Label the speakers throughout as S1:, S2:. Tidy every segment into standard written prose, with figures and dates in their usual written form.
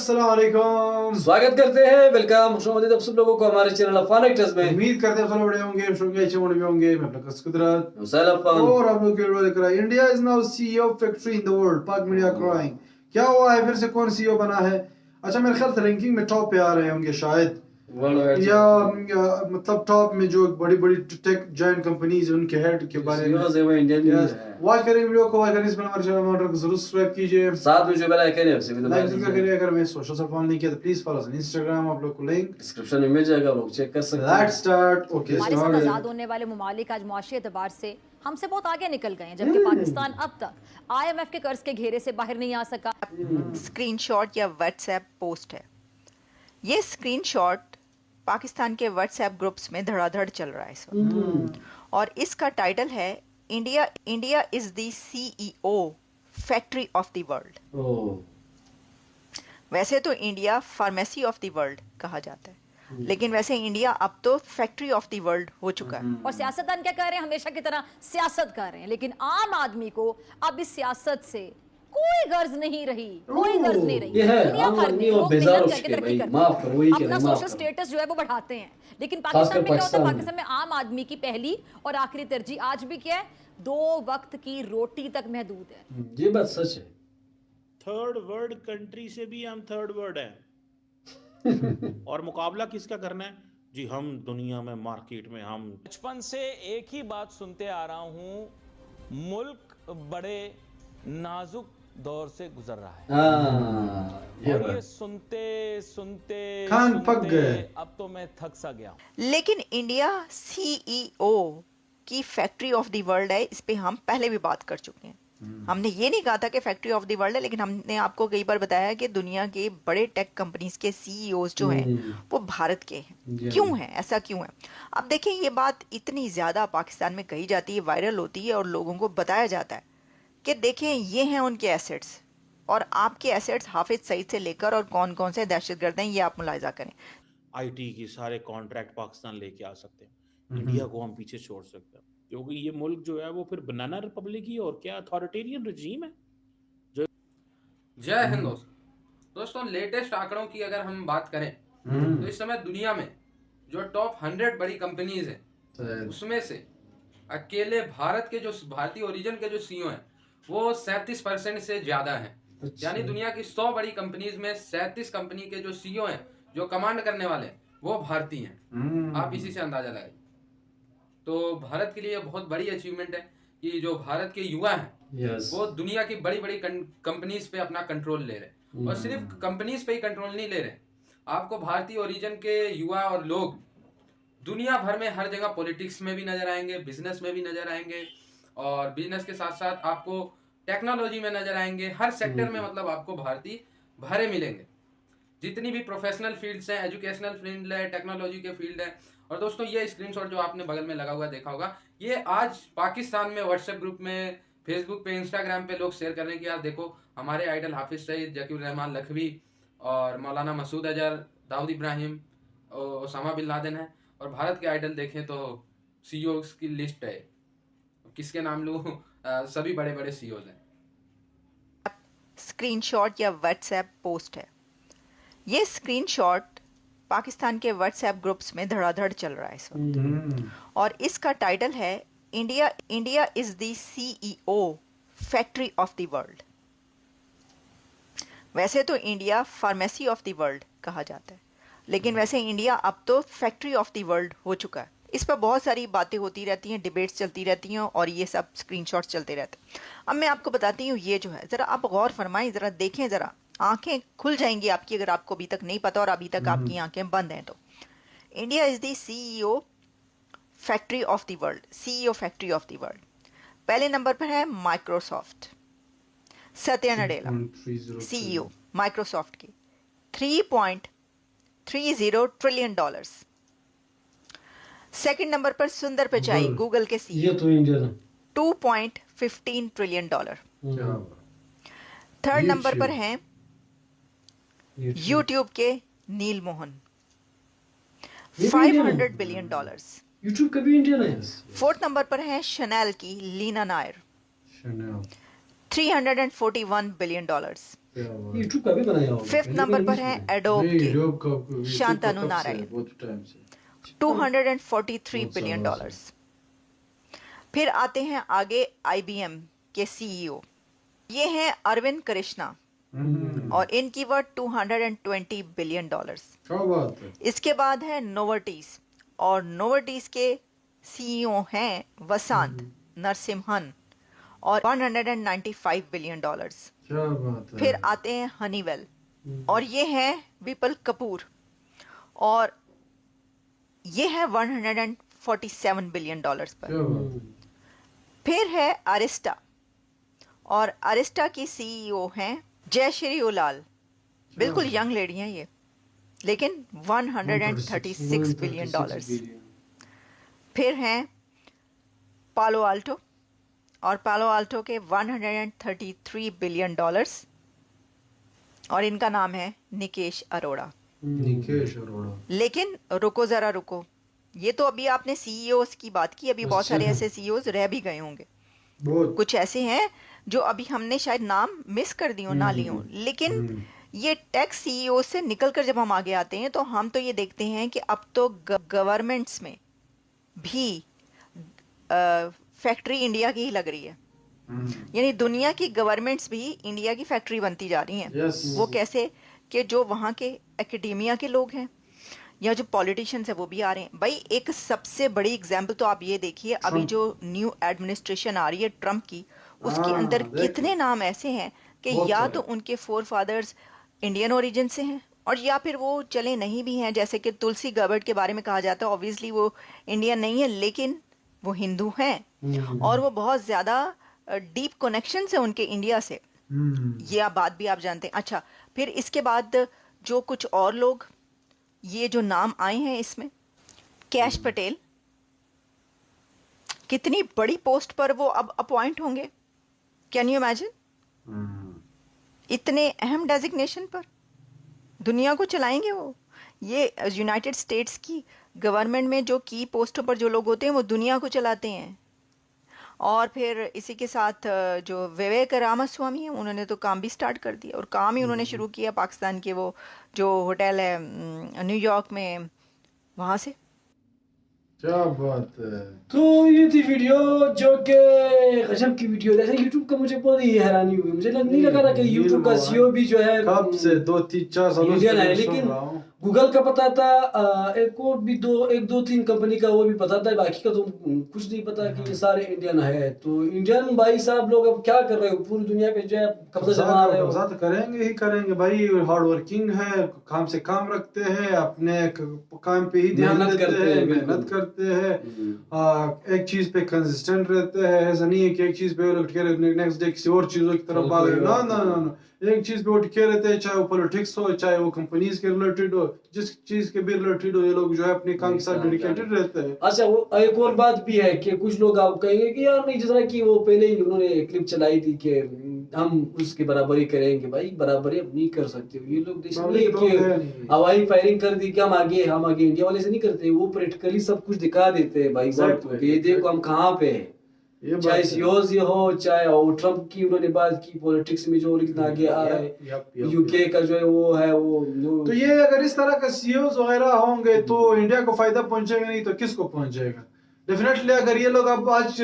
S1: अस्सलाम वालेकुम।
S2: स्वागत करते हैं, वेलकम, खुशामदीद आप सब लोगों को हमारे चैनल अफान एक्टर्स में।
S1: उम्मीद करते हैं सब बड़े होंगे, शो के अच्छे मोड में होंगे। मैं अपना कस कुदरत
S2: मुसाइल अफान
S1: और आप लोग के लिए लेकर आए। India is now CEO factory in the world. पाक मीडिया क्राइंग। क्या हुआ है, फिर से कौन सीईओ बना है? अच्छा, मेरे ख्याल से रैंकिंग में टॉप पे आ रहे होंगे शायद, या मतलब टॉप में जो बड़ी बड़ी टेक जायंट कंपनीज है उनके हेड के बारे में वॉच करें। वीडियो को वॉच करने से पहले हमारे चैनल को जरूर सब्सक्राइब कीजिए,
S2: साथ में जो बेल आइकन है उसे भी दबा
S1: लाइक
S2: दीजिए।
S1: जरूर करिए। अगर मैं सोशल से फॉलो नहीं किया तो प्लीज फॉलो ऑन इंस्टाग्राम, आप लोग को लिंक
S2: डिस्क्रिप्शन में मिल जाएगा, आप लोग चेक कर सकते हैं।
S1: Let's start. ओके,
S3: हमारे साथ आज़ाद होने वाले ममालिक आज मुआशी एतबार से हमसे बहुत आगे निकल गए हैं, जबकि पाकिस्तान अब तक IMF के कर्ज के घेरे से बाहर नहीं आ सका।
S4: स्क्रीनशॉट या व्हाट्सएप पोस्ट है। ये स्क्रीनशॉट पाकिस्तान के व्हाट्सएप ग्रुप्स में धड़ाधड़ चल रहा है इस वक्त, और इसका टाइटल है India is the CEO factory of the world. वैसे तो India pharmacy of the world कहा जाता है, लेकिन वैसे इंडिया अब तो फैक्ट्री ऑफ द वर्ल्ड हो चुका है।
S3: और सियासतदान क्या कर रहे हैं? हमेशा की तरह सियासत कर रहे हैं, लेकिन आम आदमी को अब इस सियासत से कोई गर्ज नहीं रही, कोई गर्ज नहीं रही।
S2: ये है,
S3: दुनिया
S2: आम
S3: भर
S2: आदमी
S3: में
S2: और
S3: लोग
S2: बेजार
S3: मेहनत
S2: उसके
S3: करके तरक्की
S2: भाई,
S3: करते
S2: माफ करो, वही
S3: हैं,
S2: कह रहे
S3: अपना
S2: हैं, माफ
S3: सोशल
S2: करो।
S3: स्टेटस जो है वो बढ़ाते हैं। लेकिन
S2: खासकर
S3: पाकिस्तान में क्या होता है?
S2: पाकिस्तान
S3: पाकिस्तान में आम आदमी की पहली और आखिरी तरजीह आज भी क्या है? 2 वक्त की रोटी तक महदूद है।
S2: ये बात सच है।
S5: थर्ड वर्ल्ड कंट्री से भी हम थर्ड वर्ल्ड हैं। और मुकाबला किसका करना है जी? हम दुनिया में मार्केट में हम
S6: बचपन से एक ही बात सुनते आ रहा हूं, मुल्क बड़े नाजुक दौर से गुजर रहा है।
S2: ये
S6: और ये
S2: बात
S6: सुनते सुनते
S1: कान पक गए।
S6: अब तो मैं थक सा गया।
S4: लेकिन इंडिया CEO की फैक्ट्री ऑफ द वर्ल्ड है, इस पे हम पहले भी बात कर चुके हैं। हमने ये नहीं कहा था कि फैक्ट्री ऑफ द वर्ल्ड है, लेकिन हमने आपको कई बार बताया कि दुनिया के बड़े टेक कंपनीज के CEOs जो हैं वो भारत के हैं। क्यों है ऐसा, क्यों है? अब देखिए, ये बात इतनी ज्यादा पाकिस्तान में कही जाती है, वायरल होती है और लोगों को बताया जाता है कि देखें ये हैं उनके एसेट्स, और आपके एसेट्स हाफिज सईद से लेकर और कौन कौन से दहशतगर्द हैं ये आप मुलाहिजा करें।
S5: आईटी के सारे कॉन्ट्रैक्ट पाकिस्तान लेके आ सकते हैं। इंडिया को हम पीछे छोड़ सकते हैं, क्योंकि ये मुल्क जो है वो फिर बनाना रिपब्लिक ही और क्या अथॉरिटेरियन रजीम है।
S7: जय हिंद दोस्तों, लेटेस्ट आंकड़ों की अगर हम बात करें तो इस समय दुनिया में जो टॉप 100 बड़ी कंपनीज हैं उसमें से अकेले भारत के जो भारतीय ओरिजिन के जो सीईओ हैं वो 37% से ज्यादा हैं। यानी दुनिया की 100 बड़ी कंपनीज में 37 कंपनी के जो सीईओ हैं, जो कमांड करने वाले हैं, वो भारतीय हैं। आप इसी से अंदाजा लगाइए। तो भारत के लिए बहुत बड़ी अचीवमेंट है कि जो भारत के युवा हैं वो दुनिया की बड़ी बड़ी कंपनीज पे अपना कंट्रोल ले रहे हैं। और सिर्फ कंपनीज पे ही कंट्रोल नहीं ले रहे, आपको भारतीय ओरिजिन के युवा और लोग दुनिया भर में हर जगह पॉलिटिक्स में भी नजर आएंगे, बिजनेस में भी नजर आएंगे, और बिजनेस के साथ साथ आपको टेक्नोलॉजी में नजर आएंगे। हर सेक्टर में मतलब आपको भारतीय भरे मिलेंगे। जितनी भी प्रोफेशनल फील्ड्स हैं, एजुकेशनल फील्ड है, टेक्नोलॉजी के फील्ड है। और दोस्तों, ये स्क्रीनशॉट जो आपने बगल में लगा हुआ देखा होगा, ये आज पाकिस्तान में व्हाट्सएप ग्रुप में, फेसबुक पे, इंस्टाग्राम पे लोग शेयर कर रहे हैं कि यार देखो, हमारे आइडल हाफिज सईद, जकीर रहमान लखवी और Maulana Masood Azhar, Dawood Ibrahim, Osama bin Laden है। और भारत के आइडल देखें तो सीईओ की लिस्ट है, किसके नाम लूं? सभी बड़े बड़े सीईओ हैं।
S4: स्क्रीनशॉट या व्हाट्सएप पोस्ट है। ये स्क्रीनशॉट पाकिस्तान के व्हाट्सएप ग्रुप्स में धड़ाधड़ चल रहा है इस वक्त, और इसका टाइटल है India is the CEO factory of the world. वैसे तो India pharmacy of the world कहा जाता है, लेकिन वैसे इंडिया अब तो फैक्ट्री ऑफ द वर्ल्ड हो चुका है। इस पर बहुत सारी बातें होती रहती हैं, डिबेट्स चलती रहती हैं, और ये सब स्क्रीनशॉट्स चलते रहते हैं। अब मैं आपको बताती हूँ, ये जो है ज़रा आप गौर फरमाएं, ज़रा देखें, ज़रा आंखें खुल जाएंगी आपकी अगर आपको अभी तक नहीं पता और अभी तक आपकी आंखें बंद हैं तो। India is the CEO factory of the world, CEO factory of the world. पहले नंबर पर है Microsoft, Satya Nadella CEO Microsoft की, $3.30 ट्रिलियन। सेकंड नंबर पर सुंदर पिचाई, गूगल के CEO,
S2: ये तो इंडिया ना।
S4: $2.15 ट्रिलियन। थर्ड नंबर पर हैं यूट्यूब के नील मोहन, $500 बिलियन।
S2: यूट्यूब का भी इंडिया है।
S4: फोर्थ नंबर पर है शनेल की लीना नायर, $341 बिलियन।
S2: यूट्यूब का भी बनाया होगा।
S4: फिफ्थ नंबर पर है एडोब
S1: नहीं,
S4: के
S1: यूट्यूब का
S4: शांतनु
S1: कब से,
S4: नारायण,
S1: बहुत टाइम से।
S4: 243
S1: बहुत
S4: बिलियन
S1: सालों
S4: डॉलर्स। फिर आते हैं आगे IBM के CEO, ये हैं अरविंद कृष्णा और इनकी वर्थ 220 बिलियन डॉलर्स।
S1: क्या बात है।
S4: इसके बाद है नोवर्टीज और नोवर्टीज के CEO हैं वसंत नरसिम्हन और 195 बिलियन डॉलर्स।
S1: क्या बात है।
S4: फिर आते हैं हनीवेल और ये हैं विपुल कपूर और ये है 147 बिलियन डॉलर्स पर।
S1: क्या बात है।
S4: फिर है अरिस्टा और अरिस्टा की CEO हैं जयश्री उलाल, बिल्कुल यंग लेडी हैं ये, लेकिन 136 बिलियन डॉलर्स। फिर हैं पालो आल्टो और पालो आल्टो के 133 बिलियन डॉलर्स और इनका नाम है निकेश अरोड़ा।
S1: निकेश अरोड़ा।
S4: लेकिन रुको जरा रुको, ये तो अभी आपने CEOs की बात की, अभी बहुत सारे ऐसे CEOs रह भी गए होंगे,
S1: बहुत
S4: कुछ ऐसे हैं जो अभी हमने शायद नाम मिस कर दियो ना लियो, लेकिन ये टेक CEO से निकलकर जब हम आगे आते हैं तो हम तो ये देखते हैं कि अब तो गवर्नमेंट्स में भी फैक्ट्री इंडिया की ही लग रही है, यानी दुनिया की गवर्नमेंट्स भी इंडिया की फैक्ट्री बनती जा रही हैं।
S1: Yes.
S4: वो कैसे कि जो वहाँ के एकेडेमिया के लोग हैं या जो पॉलिटिशियंस है वो भी आ रहे हैं। भाई एक सबसे बड़ी एग्जांपल तो आप ये देखिए, अभी जो न्यू एडमिनिस्ट्रेशन आ रही है ट्रम्प की, उसके अंदर कितने नाम ऐसे हैं कि या तो उनके फोर फादर्स इंडियन ओरिजिन से हैं और या फिर वो चले नहीं भी हैं, जैसे कि तुलसी गबर्ट के बारे में कहा जाता है, ऑब्वियसली वो इंडियन नहीं है लेकिन वो हिंदू हैं और वो बहुत ज़्यादा डीप कनेक्शन है उनके इंडिया से, ये आप बात भी आप जानते हैं। अच्छा, फिर इसके बाद जो कुछ और लोग ये जो नाम आए हैं इसमें, कैश पटेल कितनी बड़ी पोस्ट पर वो अब अपॉइंट होंगे, कैन यू इमेजिन, इतने अहम डेजिग्नेशन पर दुनिया को चलाएंगे वो। ये यूनाइटेड स्टेट्स की गवर्नमेंट में जो की पोस्टों पर जो लोग होते हैं वो दुनिया को चलाते हैं। और फिर इसी के साथ जो विवेक रामास्वामी हैं उन्होंने तो काम भी स्टार्ट कर दिया और काम ही उन्होंने शुरू किया पाकिस्तान के वो जो होटल है न्यूयॉर्क में, वहाँ से।
S1: क्या बात है।
S2: तो ये थी वीडियो जो कि गजब की वीडियो, जैसे यूट्यूब का मुझे बहुत ही हैरानी हुई, मुझे नहीं लगा था कि यूट्यूब का CEO भी जो है
S1: कब से 2-3-4 सालों
S2: इंडियन है, लेकिन गूगल का पता था, एक और भी एक दो तीन कंपनी का वो भी पता था, बाकी का तो कुछ नहीं पता कि ये सारे इंडियन है। तो इंडियन भाई साहब लोग अब क्या कर रहे हो, पूरी दुनिया पे जो है कब्जा जमा रहे हो।
S1: कब्जा तो करेंगे ही करेंगे भाई, हार्ड वर्किंग है, काम से काम रखते हैं, अपने काम पे ही ध्यान देते हैं, मेहनत करते हैं, एक चीज पे कंसिस्टेंट रहते हैं। ऐसा नहीं है कि एक चीज पे उठ के नेक्स्ट डे किसी और चीजों की तरफ भाग रहे, ना ना ना, एक चीज पे उठ के रहते हैं, चाहे वो पॉलिटिक्स हो, चाहे वो कंपनीज के रिलेटेड हो, जिस चीज के भी रिलेटेड हो, ये लोग जो है अपने काम के साथ डेडिकेटेड रहते हैं।
S2: अच्छा, वो एक और बात भी है कि कुछ लोग आप कहेंगे कि यार नहीं, जिस तरह की वो पहले ही उन्होंने क्लिप चलाई थी कि हम उसकी बराबरी करेंगे, भाई बराबरी अब नहीं कर सकते हो। ये लोग इसलिए कि हवाई फायरिंग कर दी कि हम आगे इंडिया वाले से नहीं करते, वो प्रैक्टिकली सब कुछ दिखा देते हैं भाई साहब, ये देखो हम कहाँ पे हैं, चाहे सीओज हो चाहे वो ट्रम्प की उन्होंने बात की, पॉलिटिक्स में जो कितना आगे आ रहा है, यूके का जो है वो है वो।
S1: तो ये अगर इस तरह का सीईओज वगैरह होंगे तो इंडिया को फायदा पहुंचेगा, नहीं तो किसको पहुंचेगा। डेफिनेटली अगर ये लोग अब आज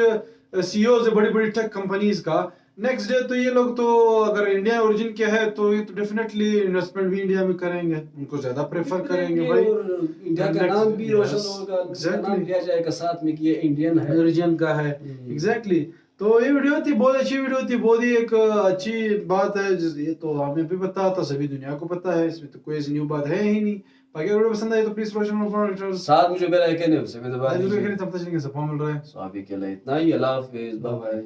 S1: सीईओज है बड़ी बड़ी टेक कंपनीज का, नेक्स्ट डे तो ये लोग तो अगर इंडिया ओरिजिन के है तो ये तो डेफिनेटली इन्वेस्टमेंट भी इंडिया में करेंगे, उनको ज्यादा प्रेफर करेंगे भाई,
S2: इंडिया का नाम भी रोशन होगा, नाम लिया जाएगा साथ में कि ये इंडियन है,
S1: ओरिजिन का है। एग्जैक्टली। तो ये वीडियो थी, बहुत अच्छी वीडियो थी, बहुत ही एक अच्छी बात है, ये तो हमें भी पता था, सभी दुनिया को पता है, इसमें तो कोई ऐसी न्यू बात है ही नहीं। बाकी वीडियो पसंद आए तो प्लीज रोशन
S2: साथ मुझे बेल आइकन है उससे दबा दीजिए,
S1: तब तक चलेंगे, सब मिल रहा है।
S2: सो अभी के लिए इतना ही, अल्लाह हाफिज़, बाय बाय।